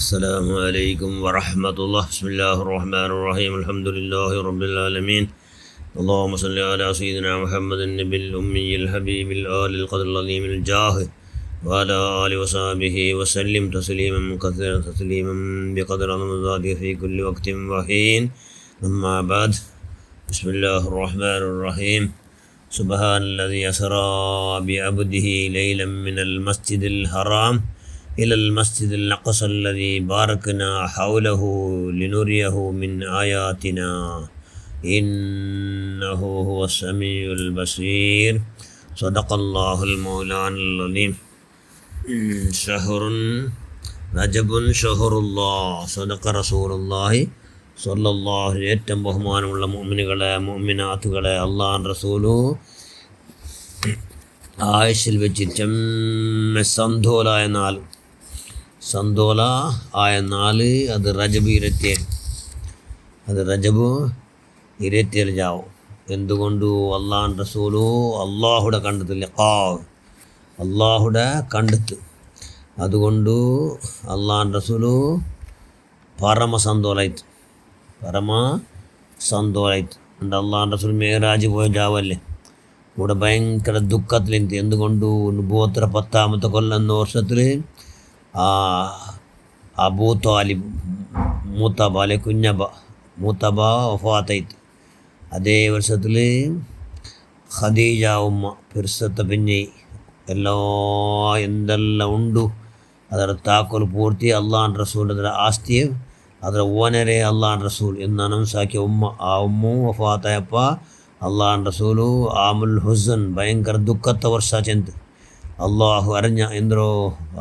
السلام عليكم ورحمة الله. بسم الله الرحمن الرحيم. الحمد لله رب العالمين. اللهم صل على سيدنا محمد النبي الأمي الحبيب الآل القدر العظيم الجاه وعلى آله وصحبه وسلم تسليما كثيرا تسليما بقدر ذاته في كل وقت وحين. أما بعد، بسم الله الرحمن الرحيم. سبحان الذي أسرى بعبده ليلا من المسجد الحرام إلى المسجد الأقصى الذي باركنا حوله لنريه من آياتنا إنه هو السميع البصير. صدق الله المولانا العظيم. شهر رجب شهر الله. صدق رسول الله صلى الله عليه وسلم. ഏറ്റവും ബഹുമാനമുള്ള മുഅ്മിനുകളെ മുഅ്മിനാത്തുകളെ, അല്ലാഹു റസൂലു ആയുസ്സിൽ വെച്ച് സന്തോല ആയ നാല് അത് റജബ് 27. അത് റജബ് 27 ജാവും. എന്തുകൊണ്ടു? അല്ലാഹു റസൂലു അള്ളാഹുടെ കണ്ടെത്തില്ല, അള്ളാഹുടെ കണ്ടെത്ത്. അതുകൊണ്ട് അല്ലാഹു റസൂലു പരമ സന്തോലായിട്ട് ഉണ്ട്. അല്ലാഹു റസൂൽ മേറാജ് പോയ ജാവല്ലേ, ഇവിടെ ഭയങ്കര ദുഃഖത്തിലെത്തി. എന്തുകൊണ്ടു? നുബുവത്തിര 10ാമത്തെ കൊല്ലം എന്ന വർഷത്തിൽ അബൂ താലിബ് മൂത്തബ വഫാത്തായിട്ട്. അതേ വർഷത്തിൽ ഖദീജ ഉമ്മ പിർസത്തെ പിന്നെ എന്തെല്ലാം ഉണ്ടു ಅದರ ತಾಕೋಲು ಪೂರ್ತಿ ಅಲ್ಲಾಹ್ ರಸೂಲ್ ಅದರ ಆಸ್ತಿ ಅದರ ಓನರೇ ಅಲ್ಲಾಹ್ ರಸೂಲ್ ಎಂದು ಅನೌನ್ಸ್ ಹಾಕಿ ಆ ಉಮ್ಮು ವಫಾತಾಯಪ್ಪ. അള്ളാഹു റസൂലു ആമുൽ ഹുസൻ ഭയങ്കര ദുഃഖത്തെ വർഷ ചെന്ത് അള്ളാഹു അറിഞ്ഞ എന്തോ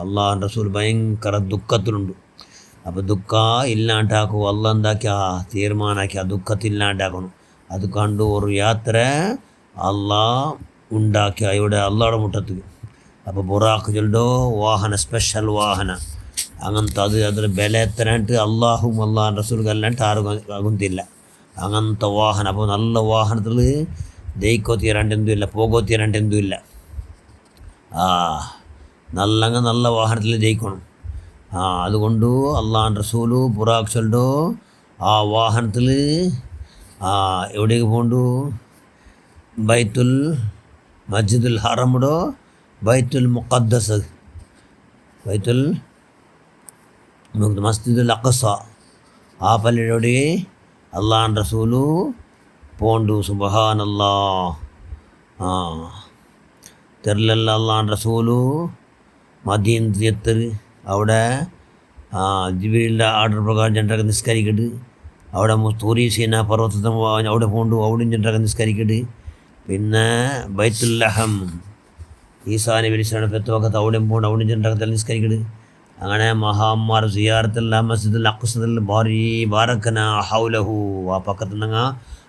അള്ളാഹു റസൂൽ ഭയങ്കര ദുഃഖത്തിലുണ്ട്. അപ്പോൾ ദുഃഖ ഇല്ലാണ്ടാക്കും അള്ളാഹ് എന്താക്കി ആ തീരുമാനാക്കി ആ ദുഃഖത്തില്ലാണ്ടാക്കണം. അത് കണ്ടു ഒരു യാത്ര അള്ളാഹ് ഉണ്ടാക്കി ഇവിടെ അള്ളാഹുടെ മുട്ടത്തിൽ. അപ്പോൾ ബുറാഖ് ചൊല്ലോ വാഹന, സ്പെഷ്യൽ വാഹന അങ്ങനത്തെ അതിൽ ബല എത്തനായിട്ട് അള്ളാഹും അള്ളാഹു റസൂൽക്കല്ലാണ്ട് ആരും ആകുന്നില്ല അങ്ങനത്തെ വാഹനം. അപ്പോൾ നല്ല വാഹനത്തിൽ ദയിക്കോത്തിയരണ്ടെന്തും ഇല്ല, പോകോത്തിയരണ്ടെന്തും ഇല്ല. നല്ല വാഹനത്തിൽ ജയിക്കണം. അതുകൊണ്ട് അള്ളാഹു റസൂലു ബുറാഖ് ചൊല്ലോ ആ വാഹനത്തിൽ എവിടേക്ക് പോകണ്ടു? ബൈത്തുൽ മസ്ജിദുൽ ഹറമുടോ ബൈത്തുൽ മുഖദ്ദസ്, ബൈത്തുൽ മസ്ജിദുൽ അഖ്സ ആ പള്ളിയുടെ അള്ളാഹു റസൂലു പോണ്ടു. സുബ്ഹാനല്ലാ. തെരലല്ല അള്ളാഹു റസൂലു മദീനത്തിൽ അവിടെ ജിബ്രീലിൻ്റെ ആർഡർ പ്രകാരം ജനറൊക്കെ നിസ്കരിക്കട്ട്. അവിടെ തൂരി സീന പർവ്വതത്തിൽ അവിടെ പോണ്ടു, അവിടെയും ജനറൊക്കെ നിസ്കരിക്കട്ട്. പിന്നെ ബൈത്തുൽ ലഹം ഈസാ നബി അലൈഹി സ്വലാം പെത്തുവക്കത്ത് അവിടെയും പോകണം, അവിടെയും ജനറൊക്കെ നിസ്കരിക്കട്ട്. അങ്ങനെ മഹാന്മാർ സിയാറത്തുള്ള മസ്ജിദുൽ അഖ്സയിൽ ബാരക്കന ഹൗലഹു ആ പക്കത്തുണ്ടെങ്കിൽ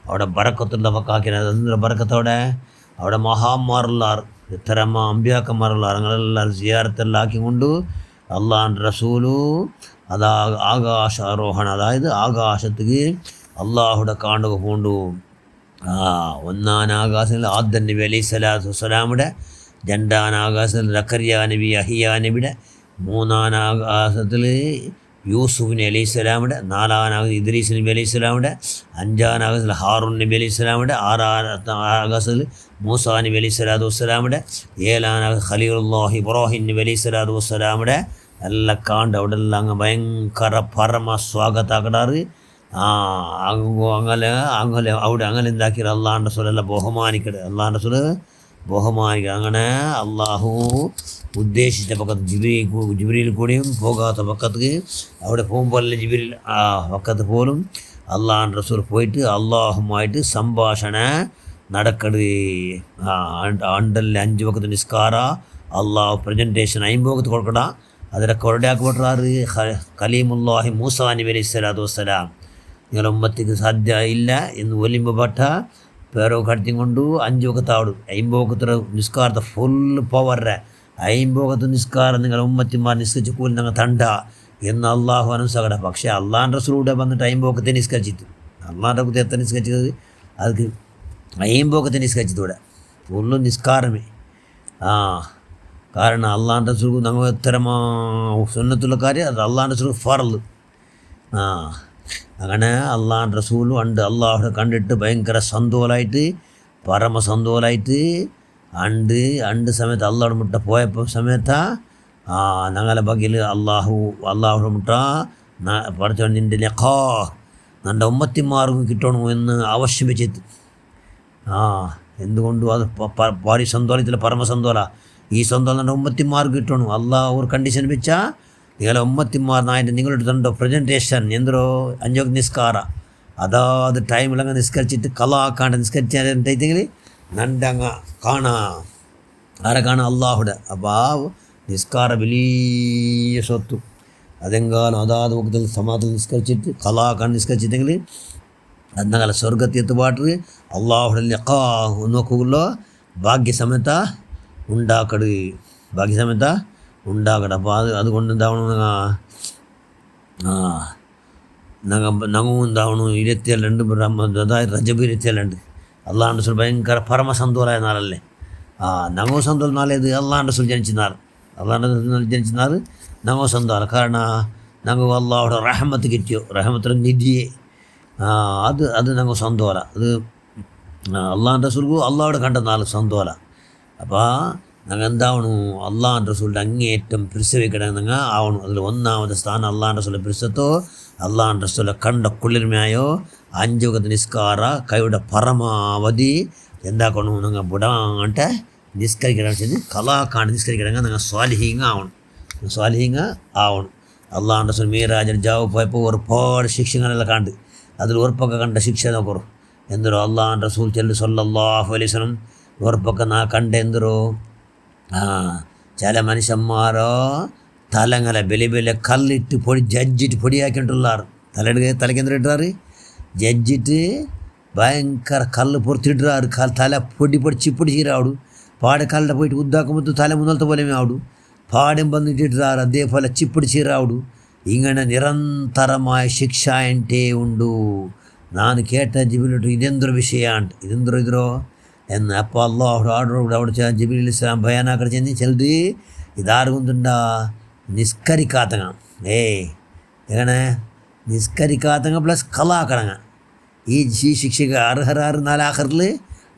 അവിടെ ബറക്കത്തുള്ള പക്കാക്കിന ബറക്കത്തോടെ അവിടെ മഹാന്മാരുള്ളാർ ഇത്തരം അമ്പ്യാക്കന്മാരുള്ള അങ്ങനെല്ലാം സിയാറത്തെല്ലാം ആക്കിക്കൊണ്ട് അള്ളാഹു റസൂലു അതാ ആകാശാരോഹണം, അതായത് ആകാശത്തേക്ക് അള്ളാഹുടെ കാണുക പോണ്ടു. ഒന്നാം ആകാശത്തിൽ ആദം നബി അലൈഹി സ്വലാത്തു വസ്സലാമിയുടെ, രണ്ടാം ആകാശത്തിൽ സക്കരിയ നബി യഹ്യാ നബിയുടെ, മൂന്നാം ആകാശത്തിൽ യൂസുഫ് നബി അലൈഹി സ്വലാമിയുടെ, നാലാം ആകാശത്തിൽ ഇദ്രീസ് നബി അലൈഹി സ്വലാമിയുടെ, അഞ്ചാം ആകാശത്തിൽ ഹാറൂൻ നബി അലൈഹി സ്വലാമിയുടെ, ആറാം ആകാശത്തിൽ മൂസാ നബി അലൈഹി സ്വലാത്തു വസ്സലാമിയുടെ, ഏഴാം ആകാശത്തിൽ ഖലീലുല്ലാഹി ഇബ്രാഹിം നബി അലൈഹി സ്വലാത്തു വസ്സലാമിയുടെ എല്ലാം കാണ്ട് അവിടെ എല്ലാം അങ്ങ് ഭയങ്കര പരമ സ്വാഗതാക്കടാറ്. അങ്ങനെ അവിടെ അങ്ങനെ എന്താക്കിയത് അള്ളാഹു റസൂലെല്ലാം ബഹുമാനിക്കട്ടെ, അള്ളാഹു റസൂല് ബഹുമാനിക്കുക. അങ്ങനെ അള്ളാഹു ഉദ്ദേശിച്ച പക്കത്ത് ജിബ്രീൽ കൂടിയും പോകാത്ത പക്കത്ത് അവിടെ പോകുമ്പോൾ ജിബ്രീൽ ആ പക്കത്ത് പോലും അള്ളാഹു റസൂൽ പോയിട്ട് അള്ളാഹുമായിട്ട് സംഭാഷണ നടക്കട്. അണ്ടല്ലേ 5 വക്കത്ത് നിസ്കാര അള്ളാഹു പ്രസൻറ്റേഷൻ 50 വക്കത്ത് കൊടുക്കട. അതിലെ കൊറടാക്കപ്പെട്ടാറ് കലീമുല്ലാഹി മൂസാ നബി അലൈഹി സ്വലാത്തു വസ്സലാം. നിങ്ങളുടെ ഉമ്മത്തിക്ക് സാധ്യ ഇല്ല എന്ന് ഒലിമ്പപ്പെട്ട പേരോ കടത്തി കൊണ്ട് 5 വക്കത്ത് ആവിടും. 50 വക്കത്ത് നിസ്കാരത്തെ ഫുള്ള് പവറ 50 വക്കത്ത് നിസ്കാരം നിങ്ങളുടെ ഉമ്മത്തിമാർ നിസ്കരിച്ച് കൂലി നിങ്ങൾ തണ്ട എന്ന് അള്ളാഹു അനുസകട. പക്ഷേ അള്ളാഹു റസൂലൂടെ വന്നിട്ട് 50 വക്കത്തെ നിസ്കരിച്ചിട്ട് അള്ളാഹുടെ കുത്തി എത്ര നിസ്കരിച്ചത് അത് 50 വക്കത്തെ നിസ്കരിച്ചതൂടെ ഫുള്ള് നിസ്കാരമേ. കാരണം അള്ളാൻ്റെ റസൂൽ ഞങ്ങൾ എത്തരമാ സുന്നത്തുള്ള കാര്യം അത് അള്ളാൻ്റെ റസൂൽ ഫർള്. അങ്ങനെ അള്ളാൻ്റെ റസൂലും ഉണ്ട് അള്ളാഹുനെ കണ്ടിട്ട് ഭയങ്കര സന്തോഷമായിട്ട് പരമസന്തോഷമായിട്ട് അണ്ട് സമയത്ത് അള്ളാഹുടെ മുട്ട പോയപ്പോൾ സമയത്താ ഞങ്ങളെ ബഗിൽ അള്ളാഹുടെ മുട്ട പഠിച്ചോ നിൻ്റെ ലഖാ നൻ്റെ ഉമ്മത്തിമാർക്കും കിട്ടണോ എന്ന് ആവശ്യം വെച്ചെത്തി. എന്തുകൊണ്ടും അത് ഭാരി സന്തോഷത്തിൽ പരമസന്തോല ഈ സന്തോഷം എൻ്റെ ഉമ്മത്തിമാർക്ക് കിട്ടണം. അള്ളാഹ് ഒരു കണ്ടീഷൻ വെച്ചാൽ നിങ്ങളെ ഉമ്മത്തിമാർന്നായിട്ട് നിങ്ങളുടെ തൻ്റെ പ്രസൻറ്റേഷൻ എന്തോ 5 വക്ത് നിസ്കാര അതാത് ടൈമിലങ്ങ് നിസ്കരിച്ചിട്ട് കലാക്കാണ്ട് നിസ്കരിച്ചെങ്കിൽ നണ്ടങ്ങ് ആരെ കാണാം അള്ളാഹുടെ. അപ്പോൾ ആ നിസ്കാര വലിയ സ്വത്ത് അതെങ്കാലം അതാത് വക്തിൽ സമാധി നിസ്കരിച്ചിട്ട് കലാക്കാണ്ട് നിസ്കരിച്ചിട്ടെങ്കിൽ അന്നകാല സ്വർഗത്തെത്തുപാട്ട് അള്ളാഹുടെ ലഖാ നോക്കുള്ളൂ ഭാഗ്യ സമയത്ത ഉണ്ടാക്കട് അപ്പോൾ അതുകൊണ്ട് എന്താവണം ഞങ്ങൾ എന്താവണം 27 അതായത് റജബ് 27 അള്ളാഹുൻ്റെ റസൂൽ ഭയങ്കര പരമസന്തോഷമായ നാളല്ലേ. ഞങ്ങൾ സന്തോഷം നാളേത് അള്ളാഹുൻ്റെ റസൂൽ ജനിച്ച നാൾ ഞങ്ങൾ സന്തോഷം. കാരണം ഞങ്ങൾ അള്ളാഹുടെ റഹ്മത്ത് കിട്ടിയോ റഹ്മത്തിൻ്റെ നിധിയെ അത് ഞങ്ങൾ സന്തോഷം. അത് അള്ളാഹുൻ്റെ റസൂൽക്കും അള്ളാഹുടെ കണ്ട നാൾ സന്തോഷം. അപ്പോൾ ഞങ്ങൾ എന്താവണം അള്ളാഹുൻ്റെ റസൂലിൻ്റെ അങ്ങേയറ്റം പിരിസവിക്കണം ഞങ്ങൾ ആവണം. അതിൽ ഒന്നാമത്തെ സ്ഥാനം അള്ളാഹുൻ്റെ റസൂലിൻ്റെ പിരിസത്തോ അള്ളാഹുൻ്റെ റസൂലെ കണ്ട കുളിർമയായോ 5 വക്ത് നിസ്കാര കൈയുടെ പരമാവധി എന്താക്കണം ഞങ്ങൾ വിടാണ്ട് നിസ്കരിക്കണം വെച്ചാൽ കലാക്കാണ്ട് നിസ്കരിക്കണമെങ്കിൽ ഞങ്ങൾ സ്വാലിഹീങ്ങ ആവണം. അള്ളാഹുൻ്റെ റസൂൽ മീറാജിൽ ജാവ് പോയപ്പോൾ ഒരുപാട് ശിക്ഷകളെല്ലാം കണ്ട് അതിൽ ഉറപ്പൊക്കെ കണ്ട ശിക്ഷ നോക്കറു എന്തോ അള്ളാഹുൻ്റെ റസൂൽ സല്ലല്ലാഹു അലൈഹി വസല്ലം ഉറപ്പൊക്കെ കണ്ട എന്തോ ചില മനുഷ്യന്മാരോ തലങ്ങളെ ബലിബലെ കല്ലിട്ട് ജഡ്ജിട്ട് പൊടിയാക്കിയിട്ടുള്ളാറ് തലക്കെന്തിട്ടാറ് ജഡ്ജിട്ട് ഭയങ്കര കല്ല് പുറത്തിട്ടാറ് തല പൊടി ചിപ്പൊടി ചീരാവിടും പാടെ കല്ലിടെ പോയിട്ട് ഉദ്ദാക്കുമ്പോൾ തല മുന്നലത്തെ പോലെ ആവിടും പാടും വന്നിട്ടിട്ടാറ് അതേപോലെ ചിപ്പൊടി ചീരാവിടും. ഇങ്ങനെ നിരന്തരമായ ശിക്ഷ എൻ്റെ ഉണ്ടു. ನಾನು ಕೇಟ ಜಿಬ್ರೀಲ್ ಇದೆಂದ್ರ ವಿಷಯ ಅಂಟ ಇದೆಂದ್ರೋ എന്ന് അപ്പോൾ അള്ളാഹു ആർഡറോട് അവിടെ ജിബ്രീൽ ഇസ്ലാം ഭയാനാക്കട ചെന്ന് ചിലത് ഇതാർക്കുന്നുണ്ടാ നിസ്കരിക്കാത്തങ്ങ എങ്ങനെ നിസ്കരിക്കാത്തങ്ങ പ്ലസ് കലാക്കണങ്ങ ഈ ಶಿಕ್ಷೆಗೆ ಅರ್ಹರಾರು 4 ಆಖರ್ಲಿ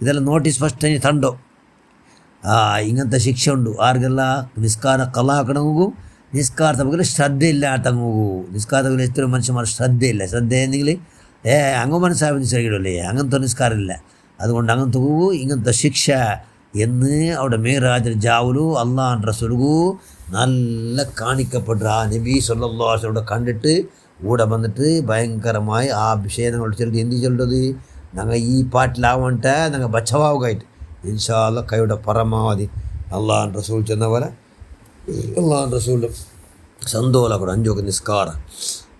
ಇದೆಲ್ಲ ನೋಟಿಸ್ ಫಸ್ಟ್ ತಂಡೋ ഇങ്ങനത്തെ ശിക്ഷ ഉണ്ട് ആർക്കെಲ್ಲ നിസ്കാര കലാക്കണങ്ങൂ നിസ്കാരത്തെ ಬಗ್ಗೆ ಶ್ರದ್ಧೆ ಇಲ್ಲ ಆತಂಗೂ ನಿಸ್ಕಾರದ ಬಗ್ಗೆ ಎಷ್ಟೋ ಮನುಷ್ಯಮಾರ ಶ್ರದ್ಧೆ എന്തെങ്കിൽ അങ്ങ് മനസ്സായ നിസ്കരിക്കണല്ലേ അങ്ങനത്തെ നിസ്കാരമില്ല. അതുകൊണ്ട് അങ്ങനത്തെ ഇങ്ങനത്തെ ശിക്ഷ എന്ന് അവിടെ മേറാജിൽ ജാവലു അള്ളാഹുൻ്റെ റസൂലുകു നല്ല കാണിക്കപ്പെട്ട ആ നബി സല്ലല്ലാഹു അലൈഹി വസല്ലം കണ്ടിട്ട് കൂടെ വന്നിട്ട് ഭയങ്കരമായി ആ വിഷയങ്ങൾ ചെല്ലിട്ട് എന്ത് ചൊല്ലത് ഞങ്ങൾ ഈ പാട്ടിലാവണ്ട ഞങ്ങൾ ബച്ചവാവുകയായിട്ട് ഇൻഷാ അല്ലാഹ് കൈയുടെ പരമാവധി അള്ളാഹുൻ്റെ റസൂൽ ചെന്ന പോലെ അള്ളാഹുൻ്റെ റസൂലും ಸಂದೋಲ ಕೂಡ 5 ವಕ್ತ್ ನಿಸ್ಕಾರ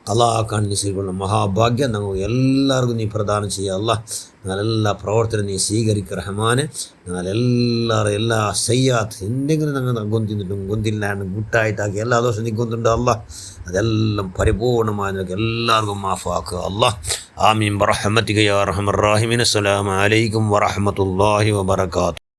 ಕಲಾಕಾಂಡ್ ನಿಸ್ಕರಿಕೊಳ್ಳೋ ಮಹಾಭಾಗ್ಯ ನಾವು ಎಲ್ಲರಿಗೂ ನೀ ಪ್ರದಾನ ചെയ്യ അല്ലാഹ് ഞങ്ങളെല്ലാ പ്രവർത്തനം നീ സ്വീകരിക്കുക റഹ്മാനെ. ഞങ്ങളെല്ലാവരും സയ്യാത്ത് എന്തെങ്കിലും ഞങ്ങൾ ഗൊന്തിന്നിട്ടും ഗൊന്തില്ലാണ്ട് ഗുട്ടായിട്ടാക്കി എല്ലാ ദിവസവും നീ ഗൊന്തുണ്ട് അല്ലാഹ് അതെല്ലാം പരിപൂർണമായി നിനക്ക് എല്ലാവർക്കും മാഫാക്കുക അല്ലാഹ്. ആമീൻ ബിറഹ്മതിക യാ അർഹമർ റഹീമീൻ. അസ്സലാമു അലൈക്കും വറഹ്മത്തുള്ളാഹി വബറകാതുഹു.